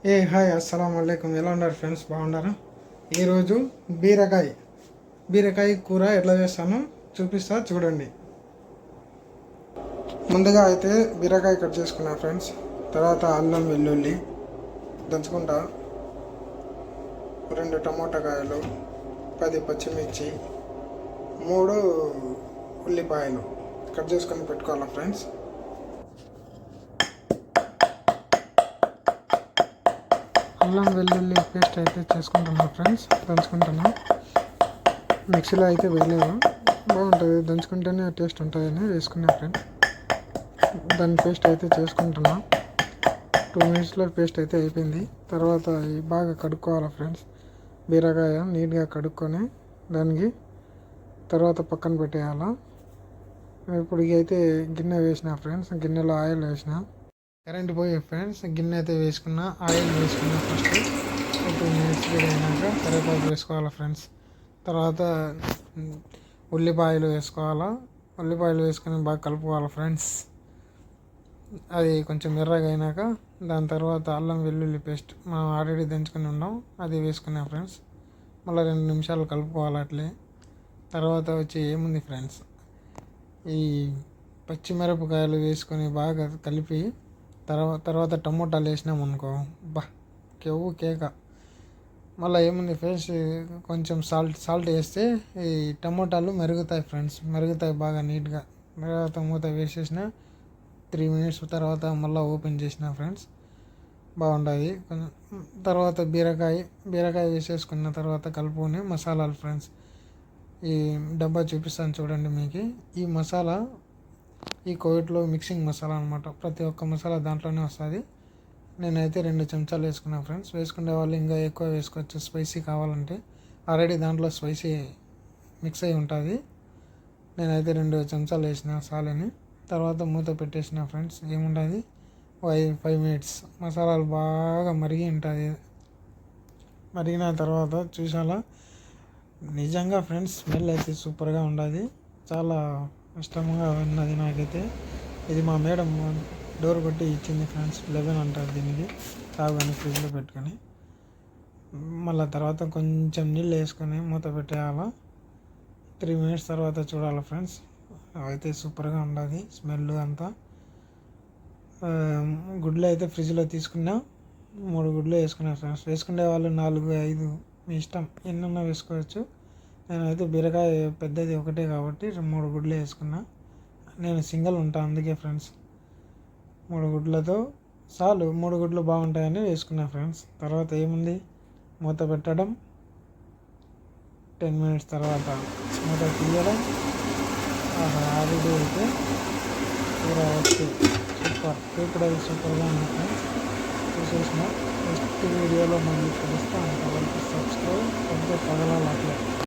Hi అస్సలం అయికం. ఎలా ఉన్నారు ఫ్రెండ్స్? బాగున్నారా? ఈరోజు బీరకాయ కూర ఎట్లా చేస్తానో చూపిస్తా, చూడండి. ముందుగా అయితే బీరకాయ కట్ చేసుకున్నా ఫ్రెండ్స్. తర్వాత అల్లం వెల్లుల్లి దంచుకుంటా, 2 టమోటా కాయలు, 10 పచ్చిమిర్చి, 3 ఉల్లిపాయలు కట్ చేసుకొని పెట్టుకోవాలా ఫ్రెండ్స్. అల్లం వెల్లుల్లి పేస్ట్ అయితే చేసుకుంటున్నాను ఫ్రెండ్స్, దంచుకుంటున్నా. మిక్సీలో అయితే వేయలేదు, బాగుంటుంది దంచుకుంటేనే టేస్ట్ ఉంటుందని వేసుకున్నా ఫ్రెండ్స్. దాని పేస్ట్ అయితే చేసుకుంటున్నా. 2 మినిట్స్లో పేస్ట్ అయితే అయిపోయింది. తర్వాత బాగా కడుక్కోవాలి ఫ్రెండ్స్. బీరకాయ నీట్గా కడుక్కొని దానికి తర్వాత పక్కన పెట్టేయాల. ఇప్పుడు అయితే గిన్నె వేసిన ఫ్రెండ్స్, గిన్నెలో ఆయిల్ వేసిన, కరెంట్ పోయి ఫ్రెండ్స్. గిన్నె అయితే వేసుకున్నా, ఆయిల్ వేసుకున్నా. ఫస్ట్ 2 మినిట్స్ అయినాక కరివేపాకు వేసుకోవాలి ఫ్రెండ్స్. తర్వాత ఉల్లిపాయలు వేసుకోవాలా. ఉల్లిపాయలు వేసుకొని బాగా కలుపుకోవాలి ఫ్రెండ్స్. అది కొంచెం ఎర్రగా అయినాక దాని తర్వాత అల్లం వెల్లుల్లి పేస్ట్ మనం ఆల్రెడీ దంచుకొని ఉన్నాం, అది వేసుకున్నాం ఫ్రెండ్స్. మళ్ళీ 2 నిమిషాలు కలుపుకోవాలి అట్లే. తర్వాత వచ్చి ఏముంది ఫ్రెండ్స్, ఈ పచ్చిమిరపకాయలు వేసుకొని బాగా కలిపి తర్వాత టమోటాలు వేసినాం అనుకో, కేవు కేక. మళ్ళీ ఏముంది ఫ్రెండ్స్, కొంచెం సాల్ట్ వేస్తే ఈ టమోటాలు మెరుగుతాయి ఫ్రెండ్స్, మెరుగుతాయి బాగా నీట్గా. తర్వాత మూత వేసేసిన 3 మినిట్స్ తర్వాత మళ్ళీ ఓపెన్ చేసిన ఫ్రెండ్స్, బాగుంటుంది. తర్వాత బీరకాయ వేసేసుకున్న తర్వాత కలుపుకొని మసాలాలు ఫ్రెండ్స్. ఈ డబ్బా చూపిస్తాను చూడండి మీకు. ఈ మసాలా ఈ కోవిడ్లో మిక్సింగ్ మసాలా అనమాట. ప్రతి ఒక్క మసాలా దాంట్లోనే వస్తుంది. నేనైతే 2 చెంచాలు వేసుకున్నాను ఫ్రెండ్స్. వేసుకునే వాళ్ళు ఇంకా ఎక్కువ వేసుకోవచ్చు స్పైసీ కావాలంటే. ఆల్రెడీ దాంట్లో స్పైసీ మిక్స్ అయి ఉంటుంది. నేనైతే 2 చెంచాలు వేసిన సాలని. తర్వాత మూత పెట్టేసిన ఫ్రెండ్స్. ఏముంటుంది, 5 మినిట్స్ మసాలాలు బాగా మరిగి ఉంటుంది. మరిగిన తర్వాత చూసాలా, నిజంగా ఫ్రెండ్స్ స్మెల్ అయితే సూపర్గా ఉంటుంది. చాలా ఇష్టంగా ఉన్నది నాకైతే. ఇది మా మేడం డోర్ కొట్టి ఇచ్చింది ఫ్రెండ్స్. 11 అంటారు దీనికి. తాగుని ఫ్రిడ్జ్లో పెట్టుకొని మళ్ళీ తర్వాత కొంచెం నీళ్ళు వేసుకొని మూత పెట్టేయాల. 3 మినిట్స్ తర్వాత చూడాలి ఫ్రెండ్స్. అయితే సూపర్గా ఉంటుంది స్మెల్ అంతా. గుడ్లు అయితే ఫ్రిడ్జ్లో తీసుకున్నా, 3 గుడ్లు వేసుకున్నా ఫ్రెండ్స్. వేసుకునే వాళ్ళు 4, 5 మీ ఇష్టం, ఎన్నన్నా వేసుకోవచ్చు. నేనైతే బీరకాయ పెద్దది ఒకటే కాబట్టి 3 గుడ్లు వేసుకున్నా. నేను సింగిల్ ఉంటాను అందుకే ఫ్రెండ్స్. 3 గుడ్లతో చాలు, 3 గుడ్లు బాగుంటాయని వేసుకున్నా ఫ్రెండ్స్. తర్వాత ఏముంది, మూత పెట్టడం, 10 మినిట్స్ తర్వాత మూత తీయడం. ఆల్రెడీ అయితే కూర వచ్చి సూపర్ సూపర్గా ఉంది ఫ్రెండ్స్. చూసేసిన నెక్స్ట్ వీడియోలో మళ్ళీ కలుస్తాను. అంతవరకు సబ్స్క్రైబ్ పగలాలి అట్లే.